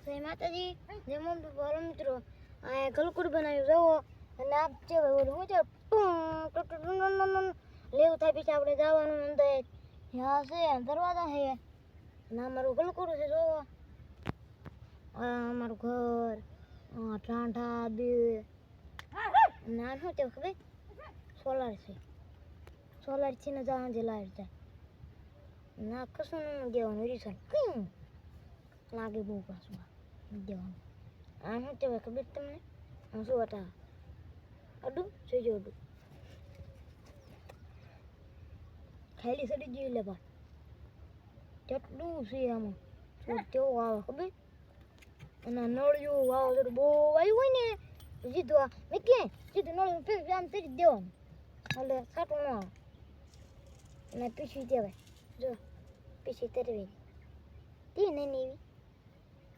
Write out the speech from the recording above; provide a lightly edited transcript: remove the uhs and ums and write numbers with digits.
જય માતાજી જય મમ્મી બોલો મિત્રો આ ગલકુડ બનાવ્યું જવો અને આપ છે ઓલું હું છે લેવું થાય પછી આપણે જવાનું અંદર ત્યાં છે દરવાજા છે અને અમારું ગલકુડ છે જોવો અમારું ઘર ઠાંઠા બે અને આ શું છે ખબર સોલાર છે સોલાર છે ને જहाँ જે લાઈટ જાય ના કશું ન દેવાનું રીસન લાગે બહુ પાછું દેવાનું આ શું કહેવાય ખબર તમને હું શું હતા અડું જોઈજો અડું ખાલી સડી જોઈ લે બા કેટલું છે આમાં કેવું આવે ખબર અને નળિયું વાવ બહુ આવ્યું હોય ને સીધું આ મેં ક્યાંય સીધું નળિયું ફિક્સ આમ તરી દેવાનું એટલે સાટું ન આવે અને પીછી દેવાય જો પીછી તરવી તી નહીં એવી